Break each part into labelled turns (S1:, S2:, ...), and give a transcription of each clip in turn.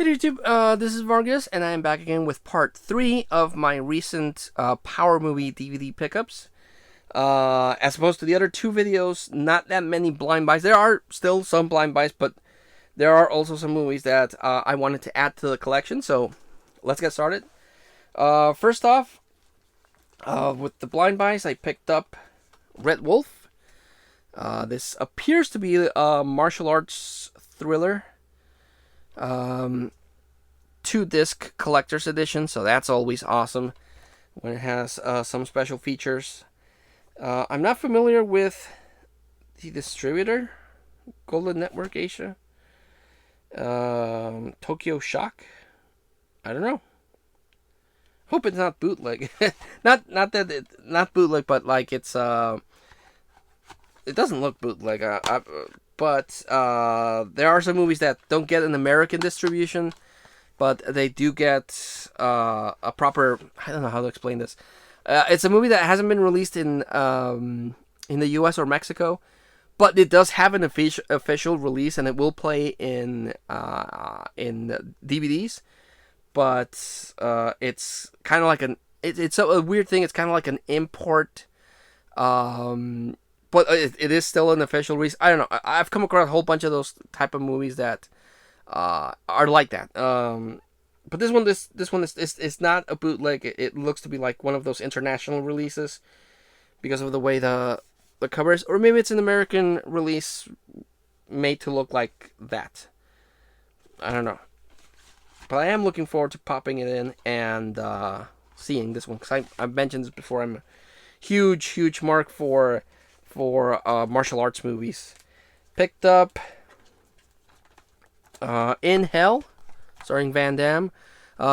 S1: Hey YouTube, this is Vargas, and I am back again with part 3 of my recent Power Movie DVD pickups. As opposed to the other two videos, not that many blind buys. There are still some blind buys, but there are also some movies that I wanted to add to the collection, so let's get started. First off, with the blind buys, I picked up Red Wolf. This appears to be a martial arts thriller. 2-disc collector's edition, so that's always awesome when it has some special features. I'm not familiar with the distributor, Golden Network Asia, Tokyo Shock. I don't know. Hope it's not bootleg. not bootleg, but like it doesn't look bootleg. But there are some movies that don't get an American distribution, but they do get a proper. I don't know how to explain this. It's a movie that hasn't been released in the U.S. or Mexico, but it does have an official release, and it will play in DVDs. But it's kind of like it's a weird thing. It's kind of like an import. But it is still an official release. I don't know. I've come across a whole bunch of those type of movies that are like that. But this one is not a bootleg. It looks to be like one of those international releases because of the way the cover is, or maybe it's an American release made to look like that. I don't know. But I am looking forward to popping it in and seeing this one, because I've mentioned this before. I'm a huge mark for martial arts movies. Picked up In Hell, starring Van Damme.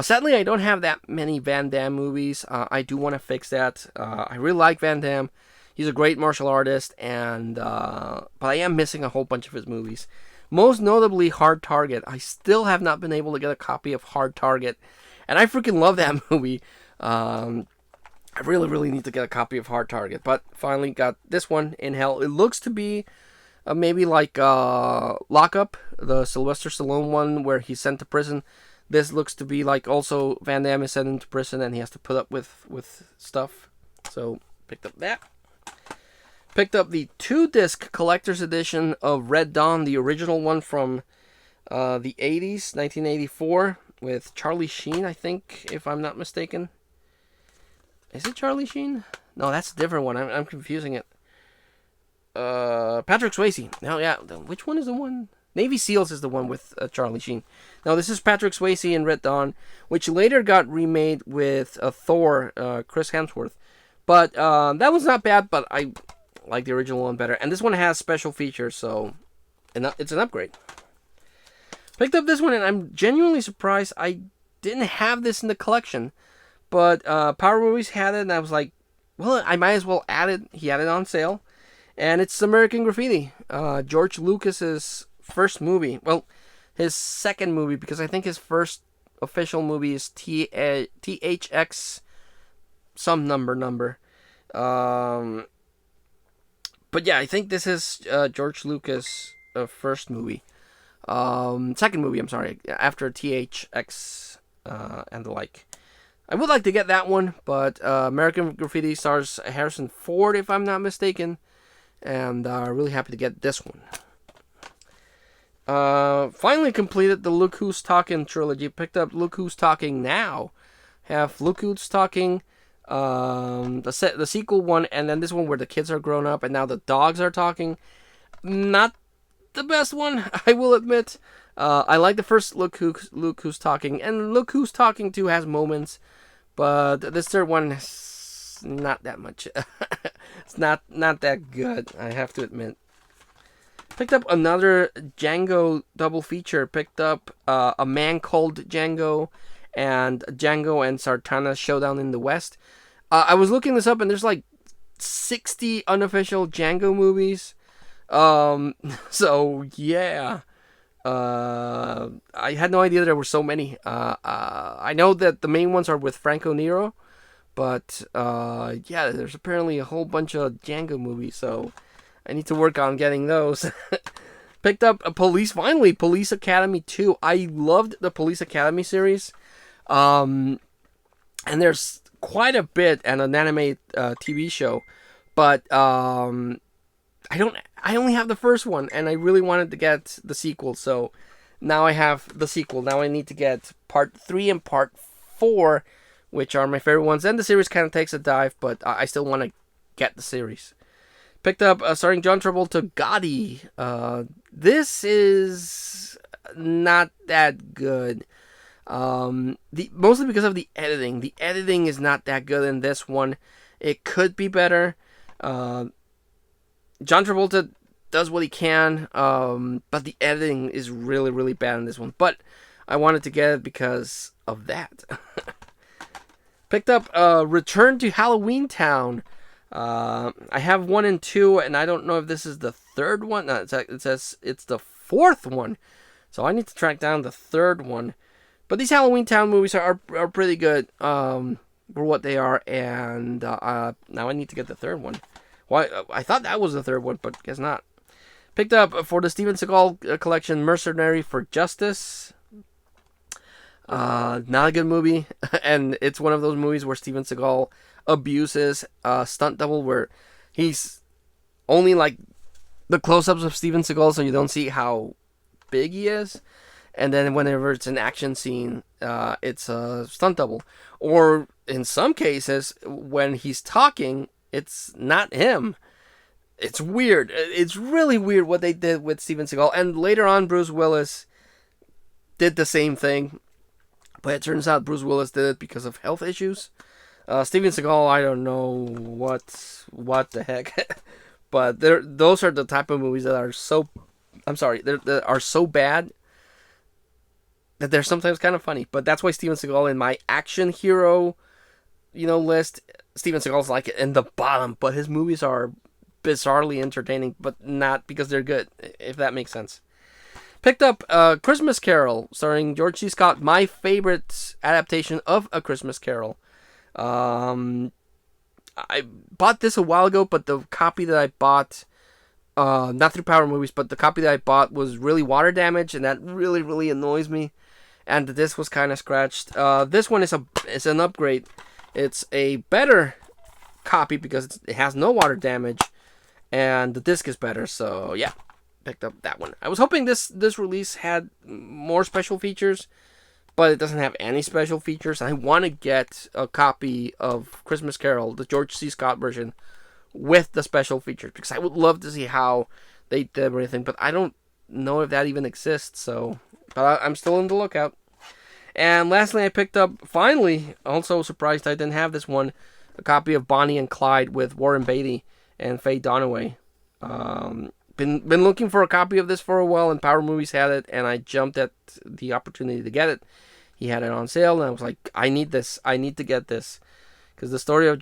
S1: Sadly, I don't have that many Van Damme movies. I do want to fix that. I really like Van Damme. He's a great martial artist, and but I am missing a whole bunch of his movies. Most notably, Hard Target. I still have not been able to get a copy of Hard Target, and I freaking love that movie. I really need to get a copy of Hard Target, but finally got this one, In Hell. It looks to be maybe like Lockup, the Sylvester Stallone one where he's sent to prison. This looks to be like also Van Damme is sent into prison and he has to put up with stuff. So picked up that. Picked up the 2-disc collector's edition of Red Dawn, the original one from the 80s, 1984, with Charlie Sheen, I think, if I'm not mistaken. Is it Charlie Sheen? No, that's a different one. I'm confusing it. Patrick Swayze. No, yeah. Which one is the one? Navy SEALs is the one with Charlie Sheen. No, this is Patrick Swayze in Red Dawn, which later got remade with Thor, Chris Hemsworth. But that was not bad, but I like the original one better. And this one has special features, so it's an upgrade. Picked up this one, and I'm genuinely surprised I didn't have this in the collection. But Power Movies had it, and I was like, well, I might as well add it. He had it on sale. And it's American Graffiti. George Lucas's first movie. Well, his second movie, because I think his first official movie is THX some number. But yeah, I think this is George Lucas' first movie. Second movie, I'm sorry, after THX and the like. I would like to get that one, but American Graffiti stars Harrison Ford, if I'm not mistaken, and really happy to get this one. Finally completed the Look Who's Talking trilogy. Picked up Look Who's Talking Now. Have Look Who's Talking, the sequel one, and then this one where the kids are grown up and now the dogs are talking. Not the best one, I will admit. I like the first Look Who's Talking, and Look Who's Talking 2 has moments, but this third one is not that much. It's not that good, I have to admit. Picked up another Django double feature. Picked up A Man Called Django and Django and Sartana's Showdown in the West. I was looking this up, and there's like 60 unofficial Django movies. So yeah. I had no idea there were so many. I know that the main ones are with Franco Nero, but yeah, there's apparently a whole bunch of Django movies, so I need to work on getting those. Picked up finally, Police Academy 2. I loved the Police Academy series. And there's quite a bit and an anime TV show. But I only have the first one, and I really wanted to get the sequel, so now I have the sequel. Now I need to get part 3 and part 4, which are my favorite ones. And the series kind of takes a dive, but I still want to get the series. Picked up, starring John Travolta, Gotti. This is not that good. Mostly because of the editing. The editing is not that good in this one. It could be better. John Travolta does what he can, but the editing is really, really bad in this one. But I wanted to get it because of that. Picked up Return to Halloweentown. I have 1 and 2, and I don't know if this is the third one. No, it says it's the 4th one, so I need to track down the 3rd one. But these Halloweentown movies are pretty good for what they are, and now I need to get the 3rd one. Well, I thought that was the 3rd one, but guess not. Picked up for the Steven Seagal collection, Mercenary for Justice. Not a good movie, and it's one of those movies where Steven Seagal abuses stunt double, where he's only like the close-ups of Steven Seagal, so you don't see how big he is. And then whenever it's an action scene, it's a stunt double. Or in some cases, when he's talking, it's not him. It's weird. It's really weird what they did with Steven Seagal. And later on, Bruce Willis did the same thing. But it turns out Bruce Willis did it because of health issues. Steven Seagal, I don't know what the heck. But those are the type of movies that are so... that are so bad that they're sometimes kind of funny. But that's why Steven Seagal in my action hero, list, Steven Seagal's like in the bottom. But his movies are bizarrely entertaining, but not because they're good, if that makes sense. Picked up Christmas Carol, starring George C. Scott, my favorite adaptation of A Christmas Carol. I bought this a while ago, but the copy that I bought, not through Power Movies, but the copy that I bought was really water damaged, and that really, really annoys me. And the disc was kind of scratched. This one is an upgrade. It's a better copy because it has no water damage, and the disc is better. So yeah, picked up that one. I was hoping this release had more special features, but it doesn't have any special features. I want to get a copy of Christmas Carol, the George C. Scott version, with the special features, because I would love to see how they did everything, but I don't know if that even exists. So, but I'm still on the lookout. And lastly, I picked up, finally, also surprised I didn't have this one, a copy of Bonnie and Clyde with Warren Beatty and Faye Dunaway. Been looking for a copy of this for a while, and Power Movies had it, and I jumped at the opportunity to get it. He had it on sale, and I was like, I need this. I need to get this. Because the story of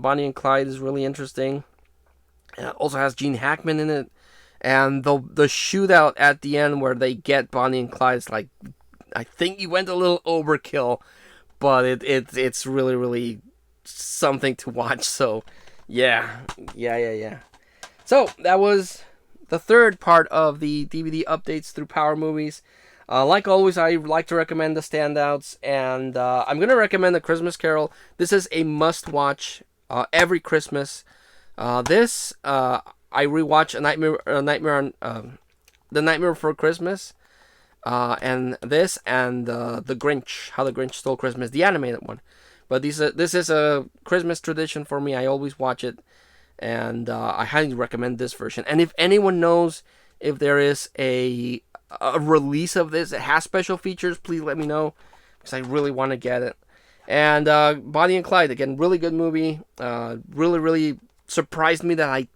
S1: Bonnie and Clyde is really interesting. And it also has Gene Hackman in it. And the shootout at the end where they get Bonnie and Clyde is like, I think you went a little overkill. But it's really, really something to watch. So, yeah. So, that was the 3rd part of the DVD updates through Power Movies. Like always, I like to recommend the standouts, and I'm going to recommend A Christmas Carol. This is a must-watch every Christmas. I rewatch The Nightmare Before Christmas, and this, and The Grinch, How the Grinch Stole Christmas, the animated one. But this is a Christmas tradition for me. I always watch it, and I highly recommend this version. And if anyone knows if there is a release of this that has special features, please let me know, because I really want to get it. And Bonnie and Clyde, again, really good movie. Really, really surprised me that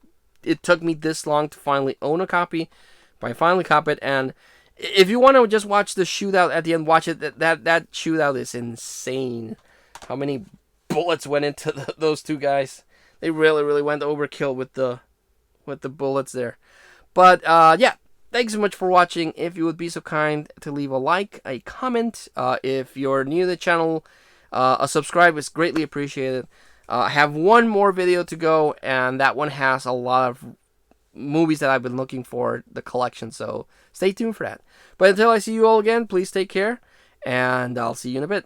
S1: it took me this long to finally own a copy, but I finally copied it. And if you want to just watch the shootout at the end, watch it. That shootout is insane. How many bullets went into those two guys? They really, really went overkill with the bullets there. But yeah. Thanks so much for watching. If you would be so kind to leave a like, a comment. If you're new to the channel, a subscribe is greatly appreciated. I have one more video to go, and that one has a lot of movies that I've been looking for, the collection. So stay tuned for that. But until I see you all again, please take care, and I'll see you in a bit.